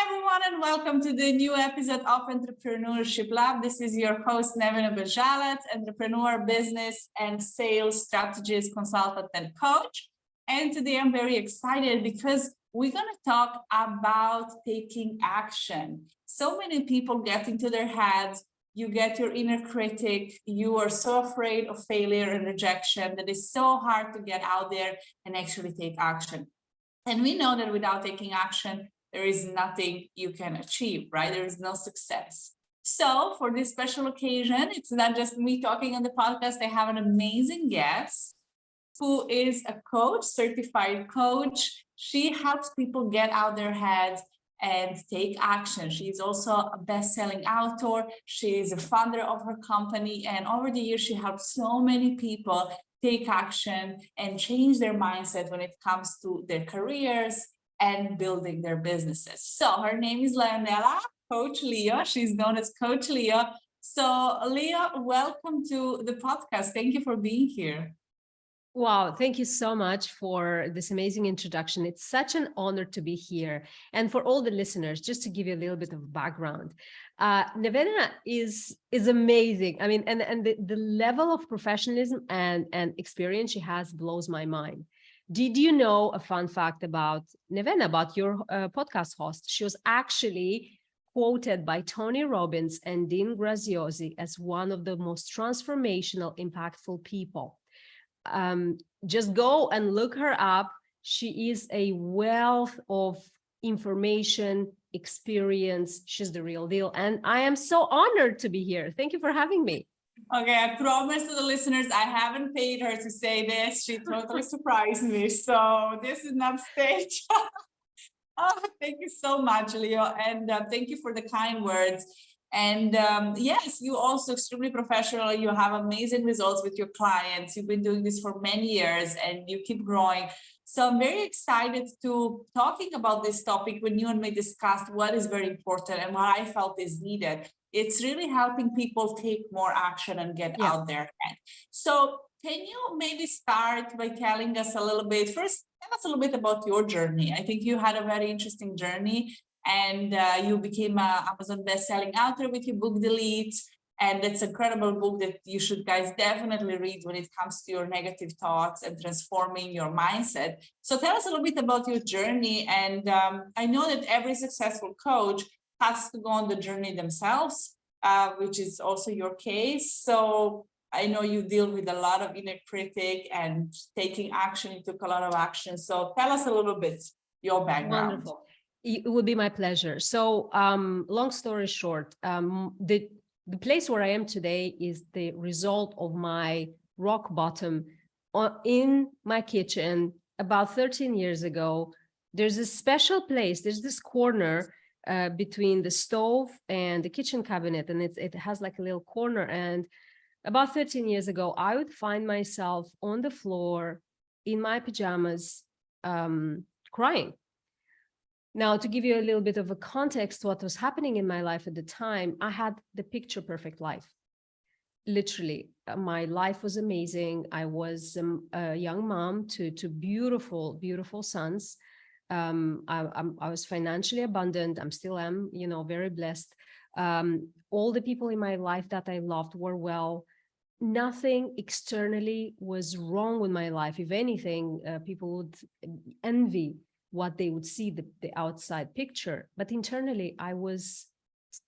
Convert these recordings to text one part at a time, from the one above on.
everyone, and welcome to the new episode of Entrepreneurship Lab. This is your host, Nevena Bejalet, entrepreneur, business, and sales strategist, consultant, and coach. And today I'm very excited because we're going to talk about taking action. So many people get into their heads. You get your inner critic. You are so afraid of failure and rejection that it's so hard to get out there and actually take action. And we know that without taking action, there is nothing you can achieve, right? There is no success. So for this special occasion, it's not just me talking on the podcast. I have an amazing guest who is a coach, certified coach. She helps people get out their heads and take action. She's also a best-selling author. She is a founder of her company. And over the years, she helped so many people take action and change their mindset when it comes to their careers and building their businesses. So her name is Leonela, Coach Leo. She's known as Coach Leo. So Leo, welcome to the podcast. Thank you for being here. Wow, thank you so much for this amazing introduction. It's such an honor to be here. And for all the listeners, just to give you a little bit of background, Nevena is amazing. I mean, and the level of professionalism and experience she has blows my mind. Did you know a fun fact about Nevena, about your podcast host? She was actually quoted by Tony Robbins and Dean Graziosi as one of the most transformational, impactful people. Just go and look her up. She is a wealth of information, experience. She's the real deal. And I am so honored to be here. Thank you for having me. Okay, I promise to the listeners, I haven't paid her to say this. She totally surprised me. So this is not staged. Oh, thank you so much, Leo. And thank you for the kind words. And yes, you also extremely professional. You have amazing results with your clients. You've been doing this for many years and you keep growing. So I'm very excited to talking about this topic when you and me discussed what is very important and what I felt is needed. It's really helping people take more action and get out there. So can you maybe start by telling us a little bit, first, tell us a little bit about your journey. I think you had a very interesting journey and you became an Amazon best-selling author with your book, Delete. And it's an incredible book that you should guys definitely read when it comes to your negative thoughts and transforming your mindset. So tell us a little bit about your journey. And I know that every successful coach has to go on the journey themselves, which is also your case. So I know you deal with a lot of inner critic and taking action. You took a lot of action. So tell us a little bit your background. Wonderful. It would be my pleasure. So long story short, the place where I am today is the result of my rock bottom in my kitchen about 13 years ago. There's a special place. There's this corner between the stove and the kitchen cabinet, and it has like a little corner. And about 13 years ago, I would find myself on the floor in my pajamas, crying. Now, to give you a little bit of a context, what was happening in my life at the time, I had the picture perfect life. Literally, my life was amazing. I was a young mom to beautiful, beautiful sons. I was financially abundant. I still am, very blessed. All the people in my life that I loved were well. Nothing externally was wrong with my life. If anything, people would envy what they would see, the outside picture. But internally, I was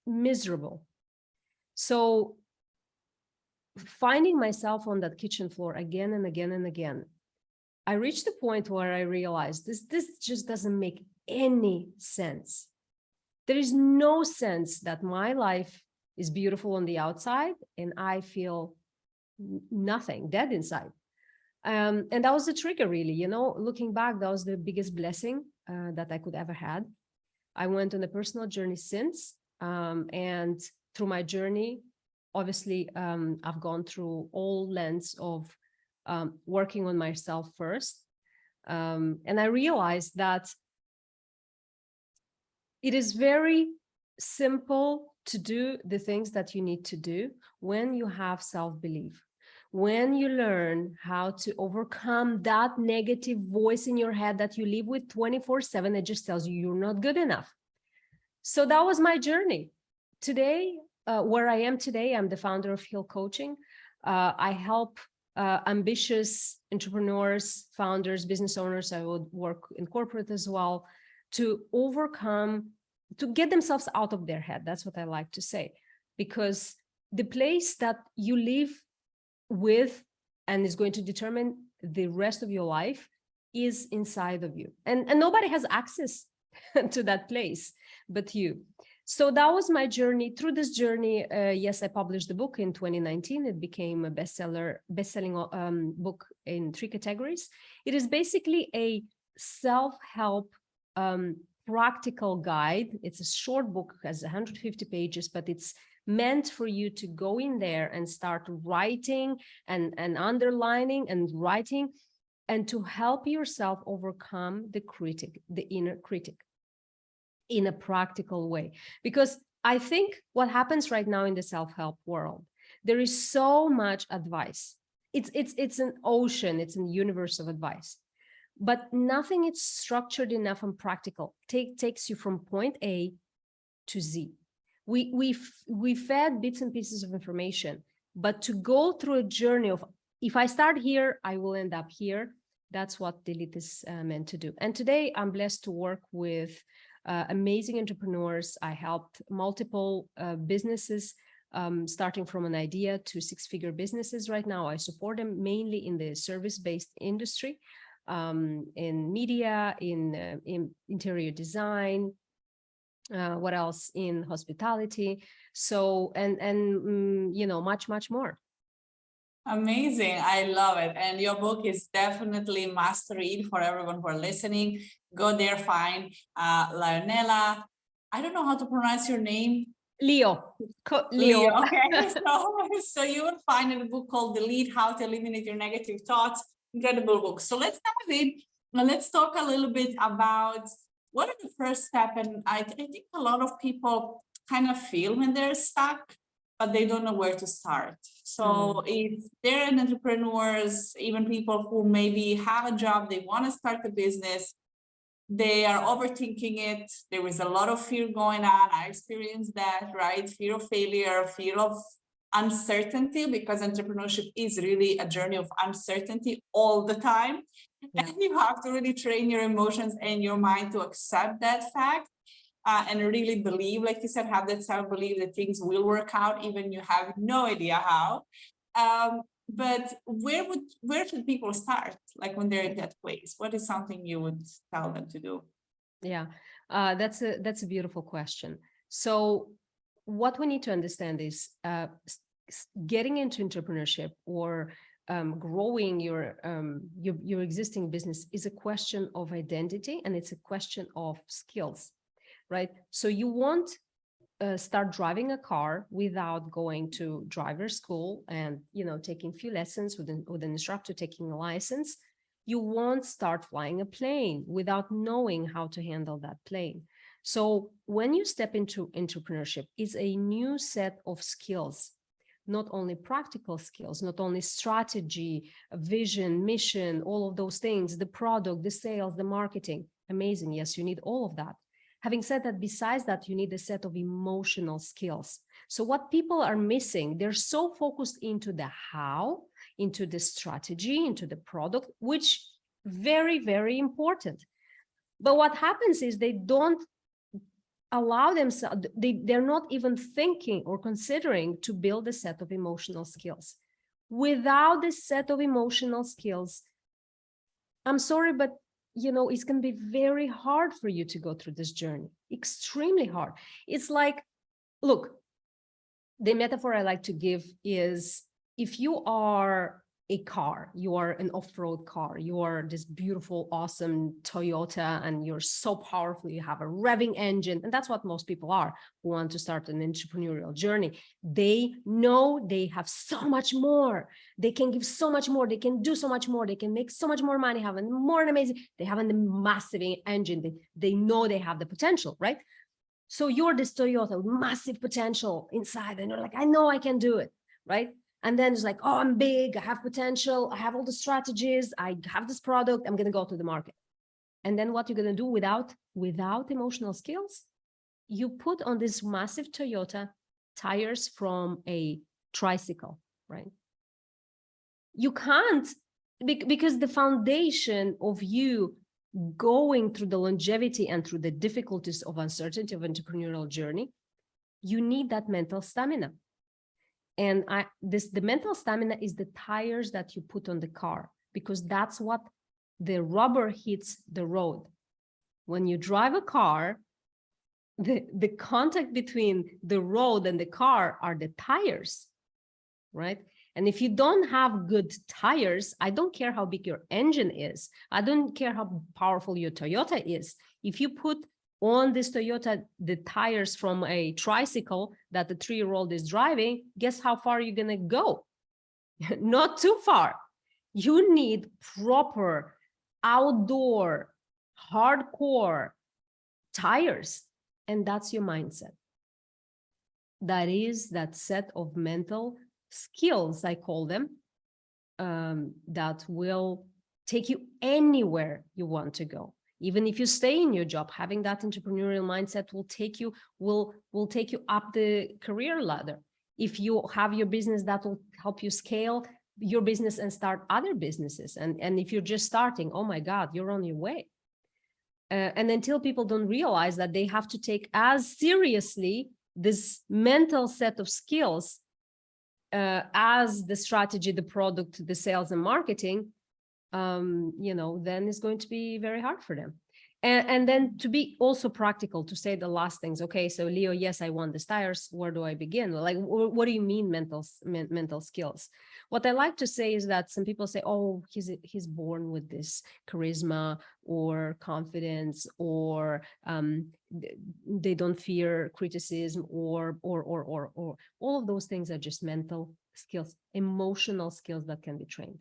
miserable. So finding myself on that kitchen floor again and again and again, I reached the point where I realized this just doesn't make any sense. There is no sense that my life is beautiful on the outside and I feel nothing, dead inside. And that was the trigger, really. Looking back, that was the biggest blessing that I could ever had. I went on a personal journey since, and through my journey, obviously, I've gone through all lens of working on myself first. And I realized that it is very simple to do the things that you need to do when you have self-belief. When you learn how to overcome that negative voice in your head that you live with 24/7, it just tells you you're not good enough. So that was my journey. Today, where I am today, I'm the founder of Hill Coaching. I help ambitious entrepreneurs, founders, business owners. I would work in corporate as well, to overcome, to get themselves out of their head. That's what I like to say, because the place that you live with and is going to determine the rest of your life is inside of you. And nobody has access to that place but you. So that was my journey. Through this journey, yes, I published the book in 2019. It became a best-selling book in 3 categories. It is basically a self-help practical guide. It's a short book, has 150 pages, but it's meant for you to go in there and start writing and underlining and writing, and to help yourself overcome the critic, the inner critic, in a practical way. Because I think what happens right now in the self-help world, there is so much advice. It's an ocean, it's a universe of advice, but nothing is structured enough and practical. Takes you from point A to Z. We fed bits and pieces of information, but to go through a journey of, if I start here, I will end up here. That's what Delete is meant to do. And today I'm blessed to work with amazing entrepreneurs. I helped multiple businesses, starting from an idea to 6-figure businesses. Right now, I support them mainly in the service-based industry, in media, in interior design, what else, in hospitality. So, and you know, much more. Amazing. I love it. And your book is definitely must read for everyone who are listening. Go there, find Lionela. I don't know how to pronounce your name. Leo. Leo. Okay. So you will find in a book called Delete: How to Eliminate Your Negative Thoughts. Incredible book. So let's dive in. Let's talk a little bit about what are the first steps. And I think a lot of people kind of feel when they're stuck, but they don't know where to start. So if they're entrepreneurs, even people who maybe have a job, they want to start a business, they are overthinking it. There is a lot of fear going on. I experienced that, right? Fear of failure, fear of uncertainty, because entrepreneurship is really a journey of uncertainty all the time. Yeah. And you have to really train your emotions and your mind to accept that fact. And really believe, like you said, have that self-belief that things will work out, even you have no idea how. But where should people start, like when they're in that place? What is something you would tell them to do? Yeah, that's a beautiful question. So what we need to understand is getting into entrepreneurship or growing your existing business is a question of identity, and it's a question of skills. Right? So you won't start driving a car without going to driver school and, you know, taking a few lessons with an instructor, taking a license. You won't start flying a plane without knowing how to handle that plane. So when you step into entrepreneurship, it's a new set of skills, not only practical skills, not only strategy, vision, mission, all of those things, the product, the sales, the marketing. Amazing. Yes, you need all of that. Having said that, besides that, you need a set of emotional skills. So what people are missing, they're so focused into the how, into the strategy, into the product, which very, very important. But what happens is they don't allow themselves, they're not even thinking or considering to build a set of emotional skills. Without this set of emotional skills, I'm sorry, but you know, it's going to be very hard for you to go through this journey, extremely hard. It's like, look, the metaphor I like to give is, if you are a car, you are an off-road car, you are this beautiful, awesome Toyota, and you're so powerful, you have a revving engine, and that's what most people are who want to start an entrepreneurial journey. They know they have so much more, they can give so much more, they can do so much more, they can make so much more money, have a more amazing, they have a massive engine, they know they have the potential, right? So you're this Toyota with massive potential inside, and you're like, I know I can do it, right? And then it's like, oh, I'm big, I have potential, I have all the strategies, I have this product, I'm going to go to the market. And then what you're going to do without emotional skills? you put on this massive Toyota tires from a tricycle, right? You can't, because the foundation of you going through the longevity and through the difficulties of uncertainty of entrepreneurial journey, you need that mental stamina. And the mental stamina is the tires that you put on the car, because that's what the rubber hits the road. When you drive a car, the contact between the road and the car are the tires, right? And if you don't have good tires, I don't care how big your engine is, I don't care how powerful your Toyota is. If you put on this Toyota the tires from a tricycle that the 3-year-old is driving, guess how far you're gonna go? Not too far. You need proper outdoor, hardcore tires, and that's your mindset. That is that set of mental skills, I call them, that will take you anywhere you want to go. Even if you stay in your job, having that entrepreneurial mindset will take you up the career ladder. If you have your business, that will help you scale your business and start other businesses. And if you're just starting, oh my God, you're on your way. And until people don't realize that they have to take as seriously this mental set of skills as the strategy, the product, the sales and marketing, then it's going to be very hard for them. And then to be also practical, to say the last things. Okay, so Leo, yes, I want the tires. Where do I begin? Like, what do you mean mental skills? What I like to say is that some people say, oh, he's born with this charisma or confidence, or they don't fear criticism, or all of those things are just mental skills, emotional skills that can be trained.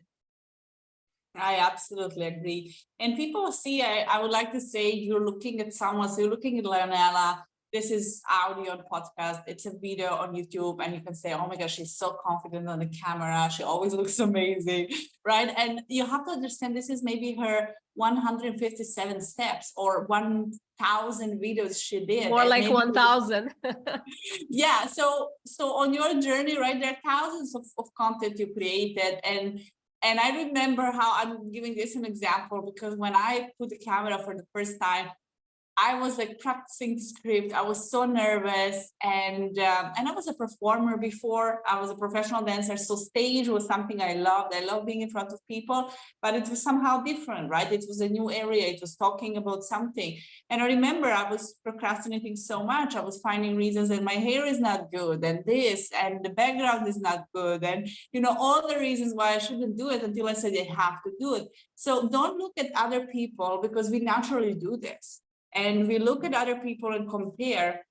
I absolutely agree. And people see, I would like to say, you're looking at someone, so you're looking at Leonela, this is audio and podcast, it's a video on YouTube, and you can say, oh my gosh, she's so confident on the camera, she always looks amazing, right? And you have to understand, this is maybe her 157 steps or 1,000 videos she did. More like 1,000. Yeah, so on your journey, right, there are thousands of content you created, and I remember how, I'm giving this an example, because when I put the camera for the first time, I was like practicing the script. I was so nervous, and I was a performer before. I was a professional dancer, so stage was something I loved. I love being in front of people, but it was somehow different, right? It was a new area. It was talking about something. And I remember I was procrastinating so much. I was finding reasons that my hair is not good, and this, and the background is not good, and all the reasons why I shouldn't do it, until I said I have to do it. So don't look at other people, because we naturally do this. And we look at other people and compare.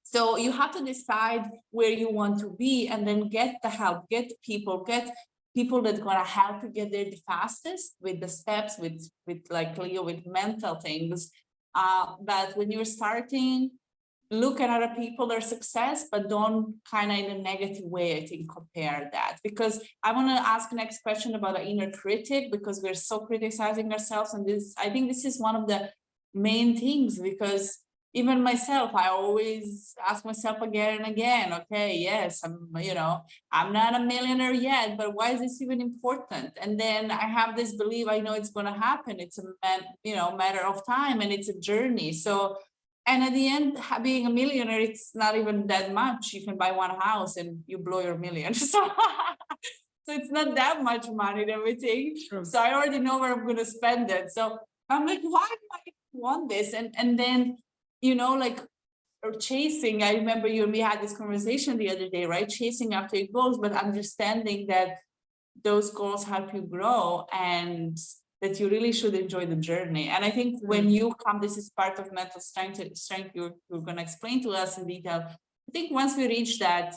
So you have to decide where you want to be, and then get the help, get people that gonna help you get there the fastest, with the steps, with like Leo, with mental things. But when you're starting, look at other people, their success, but don't kind of in a negative way, I think, compare that. Because I want to ask the next question about the inner critic, because we're so criticizing ourselves. And I think this is one of the main things, because even myself, I always ask myself again and again, okay, yes, I'm not a millionaire yet, but why is this even important? And then I have this belief, I know it's going to happen. It's a matter of time, and it's a journey. So, and at the end, being a millionaire, it's not even that much. You can buy one house and you blow your million. So it's not that much money and everything. Sure. So I already know where I'm going to spend it. So I'm like, why do I want this? And then, or chasing. I remember you and me had this conversation the other day, right? Chasing after your goals, but understanding that those goals help you grow, and that you really should enjoy the journey. And I think when you come, this is part of mental strength you're going to explain to us in detail. I think once we reach that,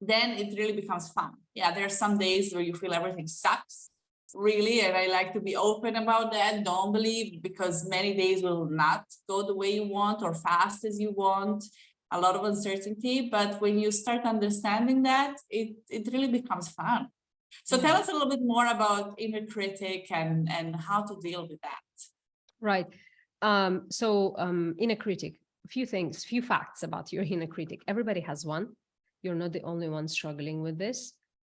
then it really becomes fun. Yeah, there are some days where you feel everything sucks, really, and I like to be open about that. Don't believe, because many days will not go the way you want or fast as you want, a lot of uncertainty. But when you start understanding that, it really becomes fun. So tell us a little bit more about inner critic and how to deal with that. Right. Inner critic. few facts about your inner critic. Everybody has one. You're not the only one struggling with this.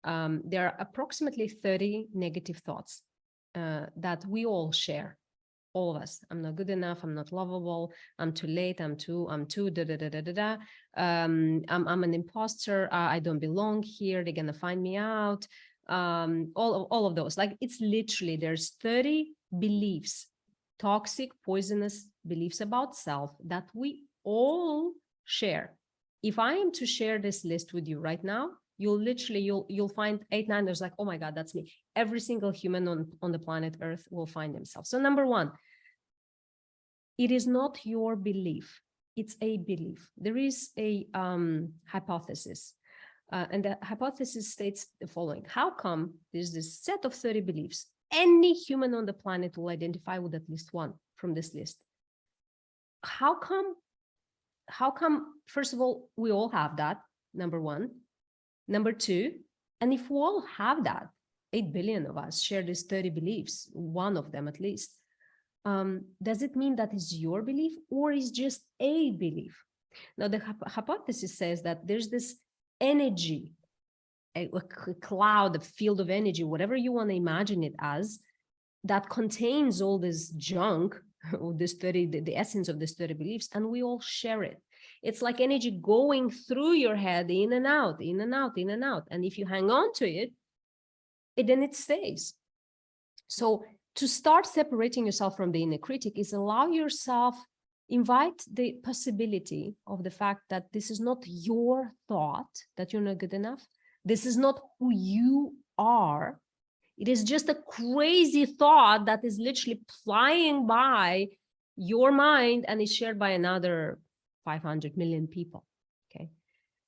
There are approximately 30 negative thoughts that we all share. All of us. I'm not good enough. I'm not lovable. I'm too late. I'm too da da da da da da. I'm an imposter. I don't belong here. They're gonna find me out. All of those. Like, it's literally, there's 30 beliefs, toxic, poisonous beliefs about self that we all share. If I am to share this list with you right now, you'll find 8, 9. There's like, oh my God, that's me. Every single human on the planet Earth will find themselves. So number one, it is not your belief. It's a belief. There is a hypothesis. And the hypothesis states the following. How come there's this set of 30 beliefs? Any human on the planet will identify with at least one from this list. How come, first of all, we all have that, number one. Number two, and if we all have that, 8 billion of us share these 30 beliefs, one of them at least, does it mean that is your belief or is just a belief? Now, the hypothesis says that there's this energy, a cloud, a field of energy, whatever you want to imagine it as, that contains all this junk, this 30, the essence of these 30 beliefs, and we all share it. It's like energy going through your head, in and out, in and out, in and out. And if you hang on to it, then it stays. So to start separating yourself from the inner critic is allow yourself, invite the possibility of the fact that this is not your thought, that you're not good enough. This is not who you are. It is just a crazy thought that is literally flying by your mind and is shared by another 500 million people. Okay.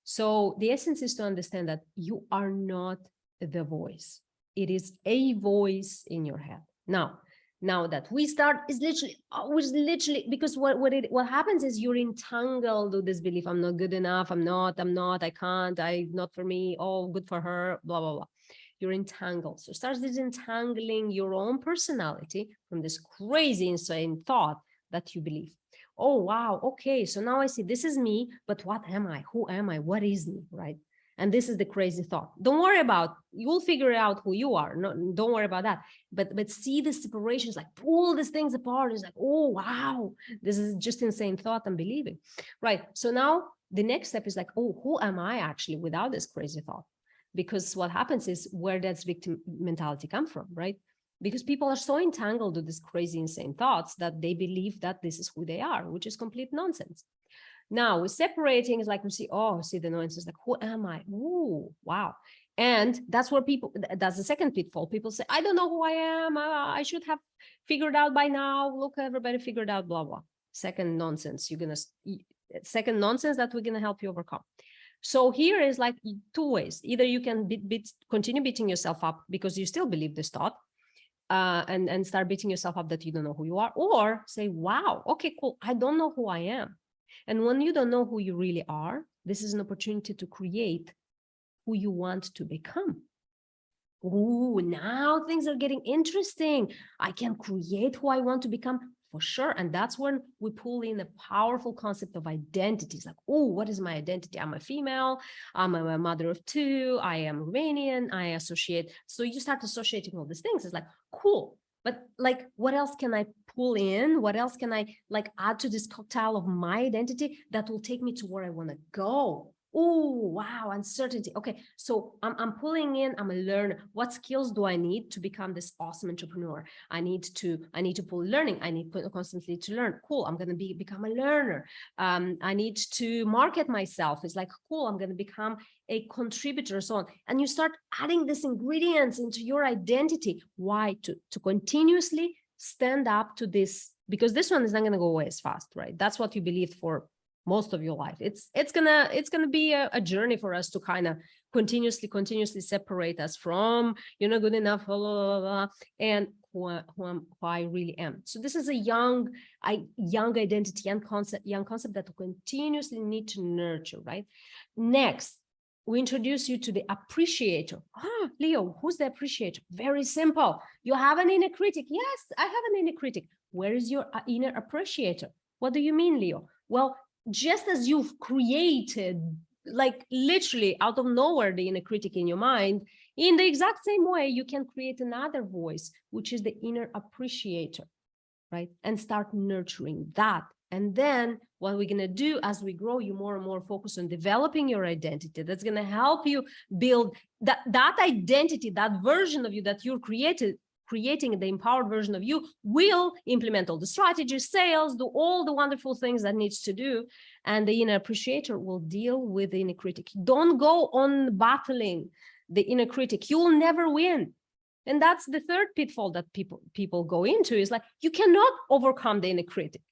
So the essence is to understand that you are not the voice. It is a voice in your head. Now that we start is literally, because what happens is you're entangled with this belief. I'm not good enough. I'm not, I can't, not for me. Oh, good for her, blah, blah, blah. You're entangled. So starts disentangling your own personality from this crazy, insane thought that you believe. Oh, wow. Okay. So now I see this is me, but what am I? Who am I? What is me? Right. And this is the crazy thought. Don't worry about, you'll figure out who you are. No, don't worry about that. But see the separations, like pull these things apart. It's like, oh, wow, this is just insane thought I'm believing. Right. So now the next step is like, oh, who am I actually without this crazy thought? Because what happens is, where does victim mentality come from, right? Because people are so entangled with these crazy, insane thoughts that they believe that this is who they are, which is complete nonsense. Now, with separating, is like we see, oh, see the nonsense, like, who am I? Ooh, wow. And that's where people, that's the second pitfall. People say, I don't know who I am. I should have figured out by now. Look, everybody figured out, blah, blah. Second nonsense that we're going to help you overcome. So here is like 2 ways. Either you can continue beating yourself up because you still believe this thought, and start beating yourself up that you don't know who you are, or say, wow, okay, cool. I don't know who I am. And when you don't know who you really are, this is an opportunity to create who you want to become. Ooh, now things are getting interesting. I can create who I want to become. For sure. And that's when we pull in a powerful concept of identities. Like, oh, what is my identity? I'm a female. I'm a mother of 2. I am Romanian. I associate. So you start associating all these things. It's like, cool. But like, what else can I pull in? What else can I like add to this cocktail of my identity that will take me to where I want to go? Oh, wow, uncertainty. Okay, so I'm pulling in, I'm a learner. What skills do I need to become this awesome entrepreneur? I need to pull learning. I need constantly to learn. Cool, I'm going to become a learner. I need to market myself. It's like, cool, I'm going to become a contributor, so on. And you start adding these ingredients into your identity. Why? To continuously stand up to this, because this one is not going to go away as fast, right? That's what you believed for most of your life. It's gonna be a journey for us to kind of continuously separate us from you're not good enough, blah, blah, blah, and who I really am. So this is a young identity, young concept that we continuously need to nurture, right? Next, we introduce you to the appreciator. Leo, who's the appreciator? Very simple. You have an inner critic. Yes, I have an inner critic. Where is your inner appreciator? What do you mean, Leo? Well, just as you've created, like literally out of nowhere, the inner critic in your mind, in the exact same way, you can create another voice, which is the inner appreciator, right? And start nurturing that. And then what we're going to do as we grow, you more and more focus on developing your identity. That's going to help you build that identity, that version of you that you're creating the empowered version of you will implement all the strategies, sales, do all the wonderful things that needs to do. And the inner appreciator will deal with the inner critic. Don't go on battling the inner critic. You will never win. And that's the third pitfall that people go into, is like, you cannot overcome the inner critic.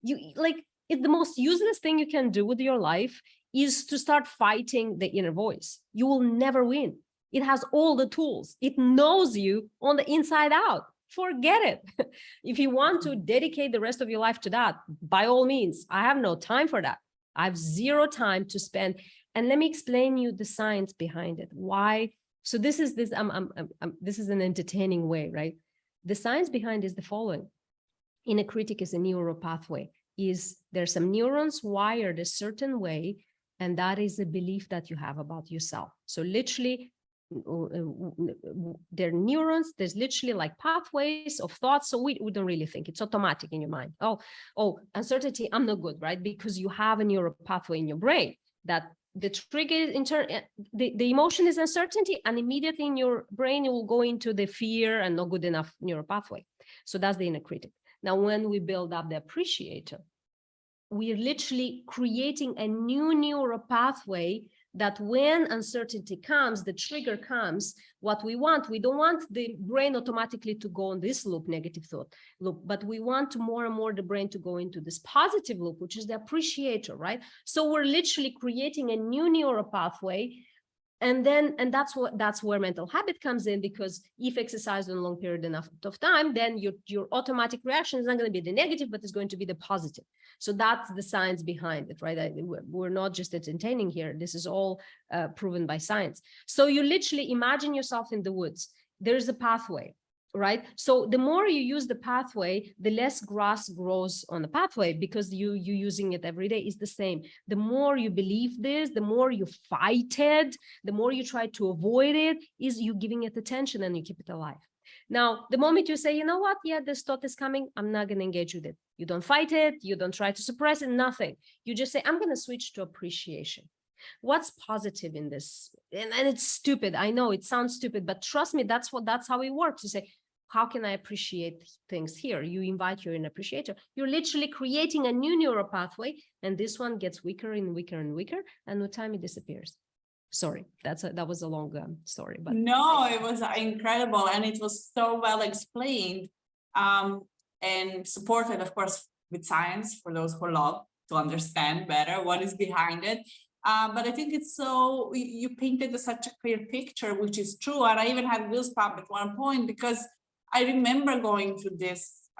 It's the most useless thing you can do with your life is to start fighting the inner voice. You will never win. It has all the tools. It knows you on the inside out. Forget it. If you want to dedicate the rest of your life to that, by all means. I have no time for that. I have zero time to spend. And let me explain you the science behind it. Why? So this is an entertaining way, right? The science behind is the following. Inner critic is a neural pathway. There's some neurons wired a certain way, and that is a belief that you have about yourself. So literally, they're neurons. There's literally like pathways of thoughts. So we don't really think, it's automatic in your mind. Oh, uncertainty, I'm not good, right? Because you have a neural pathway in your brain that the trigger the emotion is uncertainty, and immediately in your brain it will go into the fear and not good enough neural pathway. So that's the inner critic. Now, when we build up the appreciator, we're literally creating a new neural pathway that when uncertainty comes, the trigger comes, what we don't want the brain automatically to go on this loop, negative thought loop, but we want more and more the brain to go into this positive loop, which is the appreciator, right? So we're literally creating a new neural pathway. And that's where mental habit comes in, because if exercised in a long period enough of time, then your automatic reaction is not going to be the negative, but it's going to be the positive. So that's the science behind it, right? We're not just entertaining here. This is all proven by science. So you literally imagine yourself in the woods. There's a pathway, right? So the more you use the pathway, the less grass grows on the pathway, because you using it every day. Is the same. The more you believe this, the more you fight it, the more you try to avoid it, is you giving it attention and you keep it alive. Now, the moment you say, you know what, yeah, this thought is coming, I'm not going to engage with it. You don't fight it. You don't try to suppress it, nothing. You just say, I'm going to switch to appreciation. What's positive in this? And it's stupid. I know it sounds stupid, but trust me, that's how it works. You say, how can I appreciate things here? You invite your inner appreciator. You're literally creating a new neural pathway, and this one gets weaker and weaker and weaker, and with time it disappears. Sorry, that was a long story, but no, it was incredible, and it was so well explained, and supported, of course, with science for those who love to understand better what is behind it. But I think it's so, you painted such a clear picture, which is true. And I even had goosebumps at one point, because I remember going through this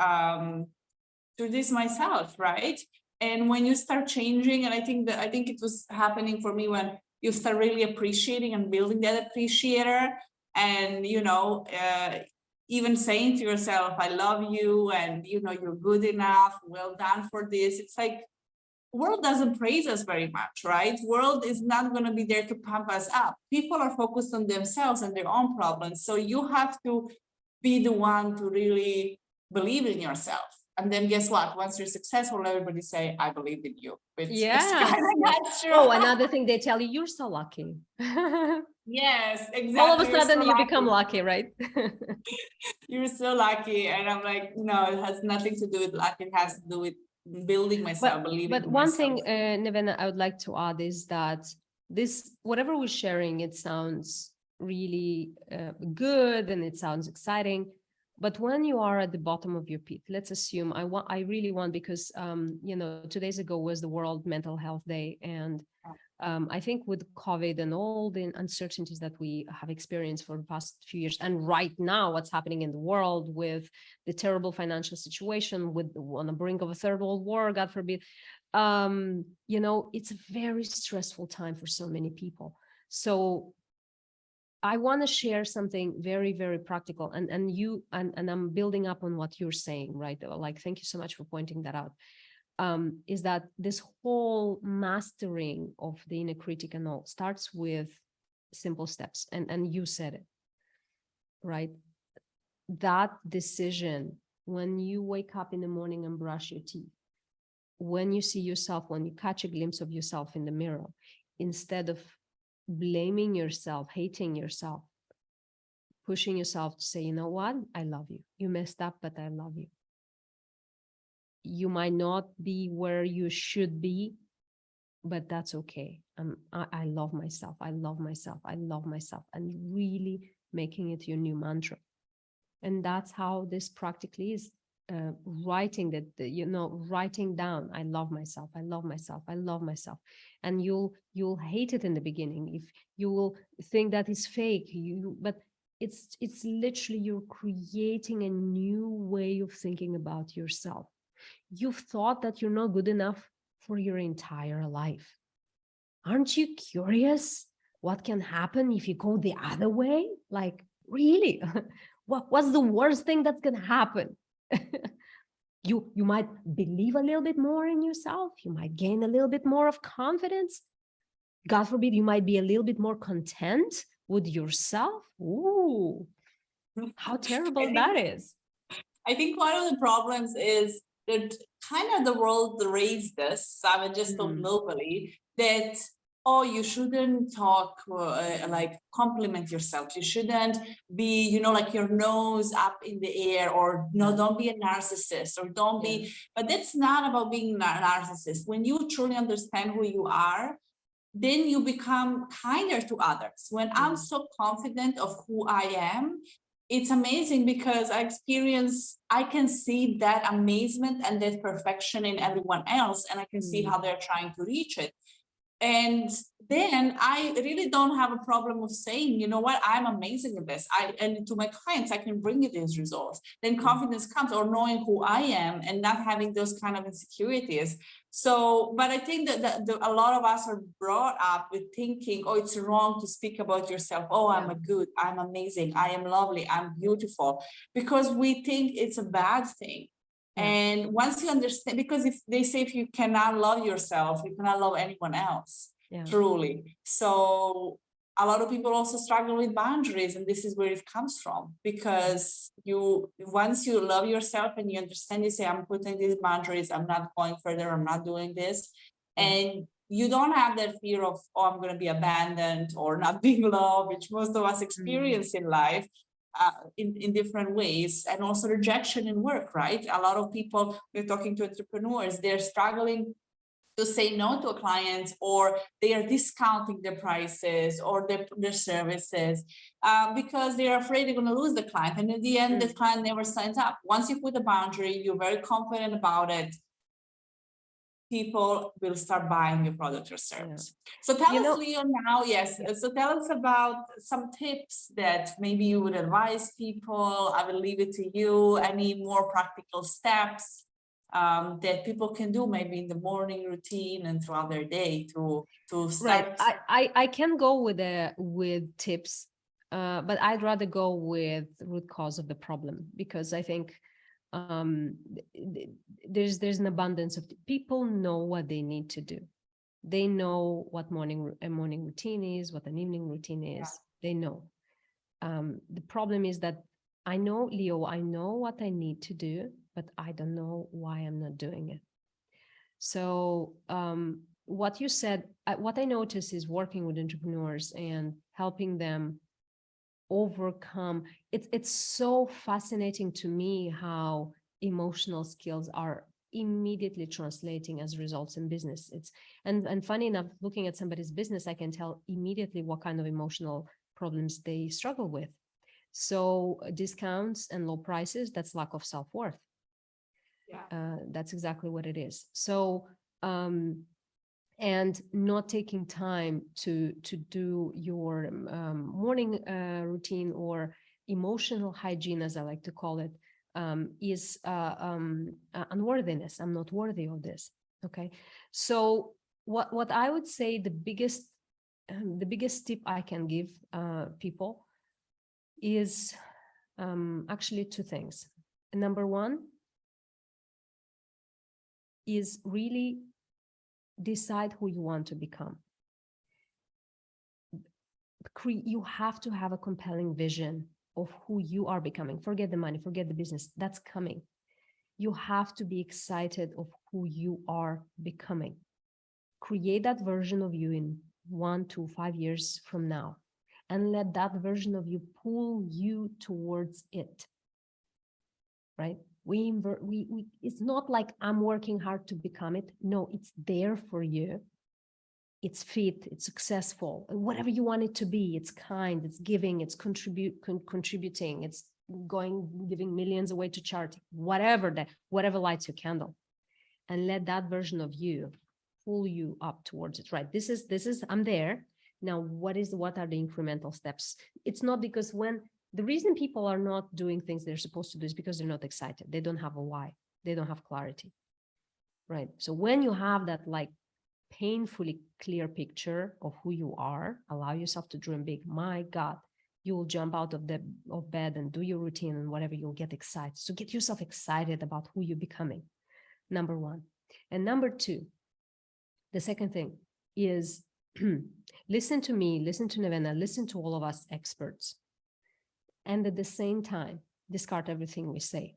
myself, right? And when you start changing, and I think it was happening for me when you start really appreciating and building that appreciator, and even saying to yourself, I love you, and you're good enough, well done for this. It's like, world doesn't praise us very much, right? World is not going to be there to pump us up. People are focused on themselves and their own problems. So you have to be the one to really believe in yourself. And then guess what? Once you're successful, everybody say, I believe in you. yeah. True. Oh, another thing they tell you, you're so lucky. Yes, exactly. All of a sudden you become lucky, right? You're so lucky. And I'm like, no, it has nothing to do with luck. It has to do with building myself, believing in myself. But one thing, Nevena, I would like to add is that whatever we're sharing, it sounds really good and it sounds exciting. But when you are at the bottom of your pit, let's assume I really want, because 2 days ago was the World Mental Health Day, and I think with COVID and all the uncertainties that we have experienced for the past few years, and right now what's happening in the world with the terrible financial situation, on the brink of a third world war, God forbid, it's a very stressful time for so many people. So I want to share something very, very practical, and I'm building up on what you're saying, right? Like, thank you so much for pointing that out. is that this whole mastering of the inner critic and all starts with simple steps. And you said it, right? That decision when you wake up in the morning and brush your teeth, when you see yourself, when you catch a glimpse of yourself in the mirror, instead of blaming yourself, hating yourself, pushing yourself to say, you know what, I love you. You messed up, but I love you. You might not be where you should be, but that's okay. I love myself. I love myself. I love myself. And really making it your new mantra. And that's how this practically is. Writing writing down, I love myself, I love myself, I love myself. And you'll hate it in the beginning. If you will think that is fake, but it's literally you're creating a new way of thinking about yourself. You've thought that you're not good enough for your entire life. Aren't you curious what can happen if you go the other way? Like, really? What's the worst thing that's going to happen? You might believe a little bit more in yourself. You might gain a little bit more of confidence. God forbid, you might be a little bit more content with yourself. Ooh, how terrible that is. I think one of the problems is that kind of the world raised us, I would just talk globally, that, oh, you shouldn't talk like compliment yourself. You shouldn't be, like your nose up in the air, or no, don't be a narcissist, or don't be, but that's not about being a narcissist. When you truly understand who you are, then you become kinder to others. When I'm so confident of who I am, it's amazing because I can see that amazement and that perfection in everyone else, and I can see how they're trying to reach it. And then I really don't have a problem of saying, you know what, I'm amazing at this. And to my clients, I can bring you these results. Then confidence comes, or knowing who I am and not having those kind of insecurities. So, but I think that a lot of us are brought up with thinking, oh, it's wrong to speak about yourself. Oh, I'm good, I'm amazing, I am lovely, I'm beautiful, because we think it's a bad thing. And once you understand, because if they say, if you cannot love yourself, you cannot love anyone else, truly. So a lot of people also struggle with boundaries, and this is where it comes from, because once you love yourself and you understand, you say, I'm putting these boundaries, I'm not going further, I'm not doing this. And you don't have that fear of, oh, I'm going to be abandoned or not being loved, which most of us experience in life. In different ways, and also rejection in work, right? A lot of people, we're talking to entrepreneurs, they're struggling to say no to a client, or they are discounting their prices or their services because they're afraid they're going to lose the client. And in the end, the client never signs up. Once you put a boundary, you're very confident about it, people will start buying your product or service. So tell us, Leo, now, so tell us about some tips that maybe you would advise people. I will leave it to you. Any more practical steps that people can do maybe in the morning routine and throughout their day to start? Right. I can go with tips, but I'd rather go with root cause of the problem, because I think there's an abundance of people know what they need to do. They know what a morning routine is, what an evening routine is. They know. The problem is that I know, Leo, I know what I need to do, but I don't know why I'm not doing it. So what you said, what I notice is working with entrepreneurs and helping them overcome. It's so fascinating to me how emotional skills are immediately translating as results in business. And funny enough, looking at somebody's business, I can tell immediately what kind of emotional problems they struggle with. So discounts and low prices, that's lack of self-worth. That's exactly what it is. So and not taking time to do your morning routine, or emotional hygiene, as I like to call it, is unworthiness. I'm not worthy of this. Okay. So what I would say, the biggest tip I can give people is actually two things. Number one, is really decide who you want to become. You have to have a compelling vision of who you are becoming. Forget the money, forget the business, that's coming. You have to be excited of who you are becoming. Create that version of you in 1 to 5 years from now, and let that version of you pull you towards it, right? It's not like I'm working hard to become it. No, it's there for you. It's fit, it's successful, whatever you want it to be. It's kind, it's giving, it's contributing, it's giving millions away to charity, whatever lights your candle, and let that version of you pull you up towards it, right? This is I'm there now. What are the incremental steps? It's not because the reason people are not doing things they're supposed to do is because they're not excited. They don't have a why. They don't have clarity, right? So when you have that like painfully clear picture of who you are, allow yourself to dream big. My God, you will jump out of bed and do your routine and whatever, you'll get excited. So get yourself excited about who you're becoming, number one. And number two, the second thing is listen to me, listen to Nevena, listen to all of us experts. And at the same time, discard everything we say.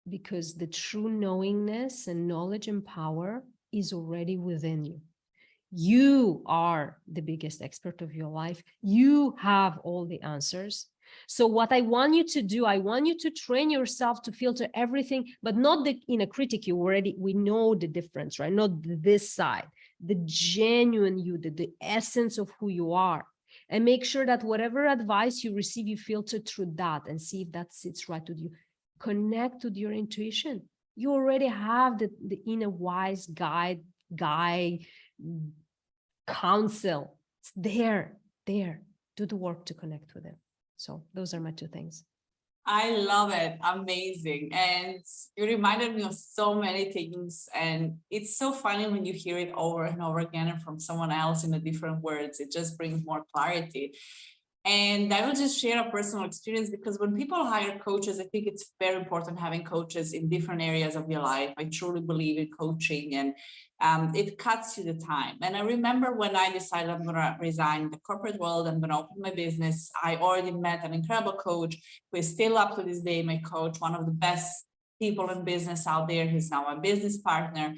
Because the true knowingness and knowledge and power is already within you. You are the biggest expert of your life. You have all the answers. So what I want you to do, I want you to train yourself to filter everything, but not the inner critic. We know the difference, right? Not this side, the genuine you, the essence of who you are. And make sure that whatever advice you receive, you filter through that and see if that sits right with you. Connect with your intuition. You already have the inner wise guy, counsel. It's there. Do the work to connect with it. So those are my two things. I love it. Amazing. And you reminded me of so many things. And it's so funny when you hear it over and over again and from someone else in a different words. It just brings more clarity. And I will just share a personal experience, because when people hire coaches, I think it's very important having coaches in different areas of your life. I truly believe in coaching, and it cuts you the time. And I remember when I decided I'm going to resign the corporate world, I'm going to open my business. I already met an incredible coach who is still up to this day my coach, one of the best people in business out there. He's now my business partner.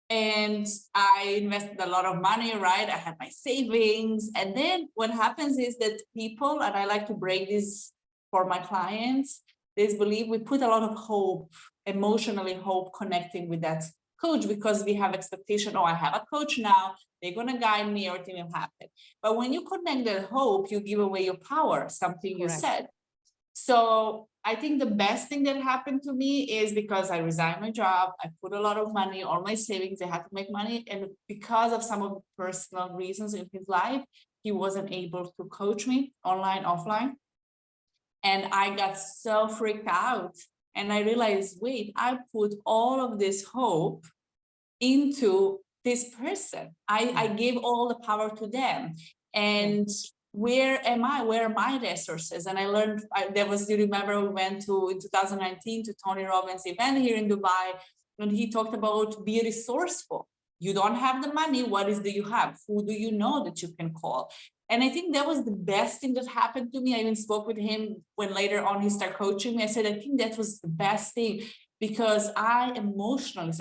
And I invested a lot of money, right? I had my savings. And then what happens is that people, and I like to break this for my clients, they believe we put a lot of hope, emotionally hope, connecting with that coach, because we have expectation. Oh, I have a coach now, they're going to guide me, everything will happen. But when you connect that hope, you give away your power, something you said. So I think the best thing that happened to me is because I resigned my job, I put a lot of money, all my savings, I had to make money. And because of some of the personal reasons in his life, he wasn't able to coach me online, offline. And I got so freaked out. And I realized, wait, I put all of this hope into this person. I gave all the power to them. And where am I? Where are my resources? And I learned, you remember we went to, in 2019, to Tony Robbins' event here in Dubai, and he talked about be resourceful. You don't have the money. What do you have? Who do you know that you can call? And I think that was the best thing that happened to me. I even spoke with him when later on he started coaching me. I said, I think that was the best thing, because I emotionally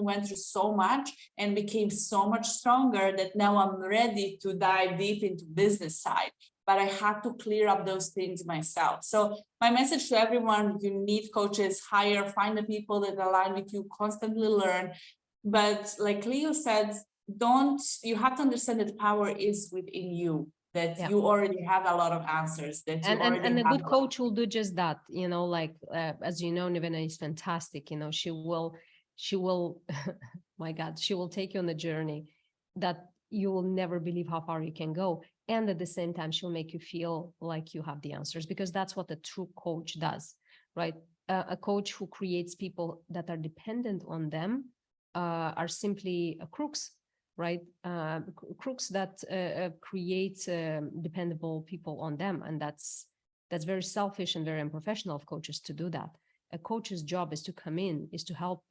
went through so much and became so much stronger that now I'm ready to dive deep into business side. But I had to clear up those things myself. So my message to everyone, you need coaches, hire, find the people that align with you, constantly learn. But like Leo said, you have to understand that power is within you, that you already have a lot of answers, that and a good coach will do just that, like as you know, Nevena is fantastic. She will my God, she will take you on a journey that you will never believe how far you can go. And at the same time, she'll make you feel like you have the answers, because that's what a true coach does, right? A coach who creates people that are dependent on them are simply crooks, right? Crooks that create dependable people on them. And that's very selfish and very unprofessional of coaches to do that. A coach's job is to come in, is to help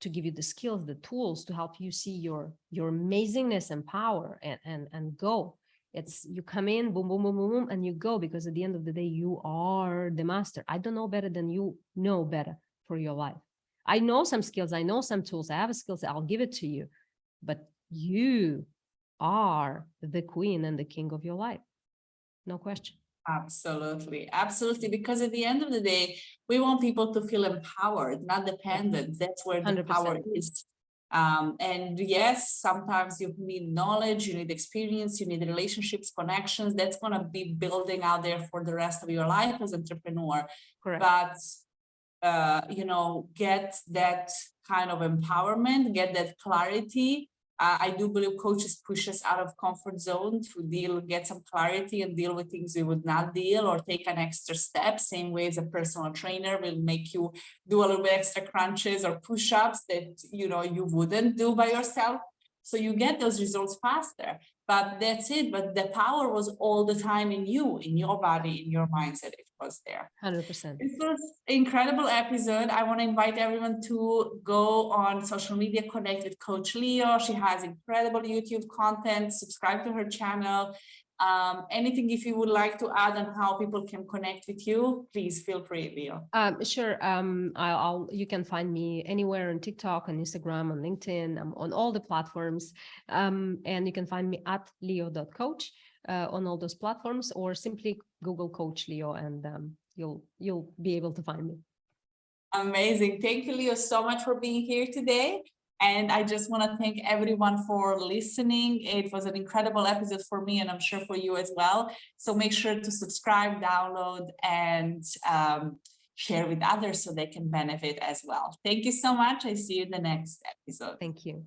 to give you the skills, the tools to help you see your amazingness and power and go. It's you come in, boom, boom, boom, boom, boom, and you go, because at the end of the day, you are the master. I don't know better than you know better for your life. I know some skills, I know some tools, I have skills, I'll give it to you, but you are the queen and the king of your life. No question. Absolutely. Absolutely. Because at the end of the day, we want people to feel empowered, not dependent. That's where the 100%. power is. And yes, sometimes you need knowledge, you need experience, you need relationships, connections. That's going to be building out there for the rest of your life as an entrepreneur. Correct. But get that kind of empowerment, get that clarity. I do believe coaches push us out of comfort zone to get some clarity and deal with things we would not deal, or take an extra step. Same way as a personal trainer will make you do a little bit extra crunches or push-ups that you wouldn't do by yourself. So you get those results faster. But that's it. But the power was all the time in you, in your body, in your mindset. It was there. 100%. This was an incredible episode. I want to invite everyone to go on social media, connect with Coach Leo. She has incredible YouTube content. Subscribe to her channel. Anything if you would like to add on how people can connect with you, please feel free, Leo. Sure. You can find me anywhere on TikTok, on Instagram, on LinkedIn, on all the platforms. And you can find me at leo.coach on all those platforms, or simply Google Coach Leo, and you'll be able to find me. Amazing. Thank you, Leo, so much for being here today. And I just want to thank everyone for listening. It was an incredible episode for me, and I'm sure for you as well. So make sure to subscribe, download, and share with others so they can benefit as well. Thank you so much. I see you in the next episode. Thank you.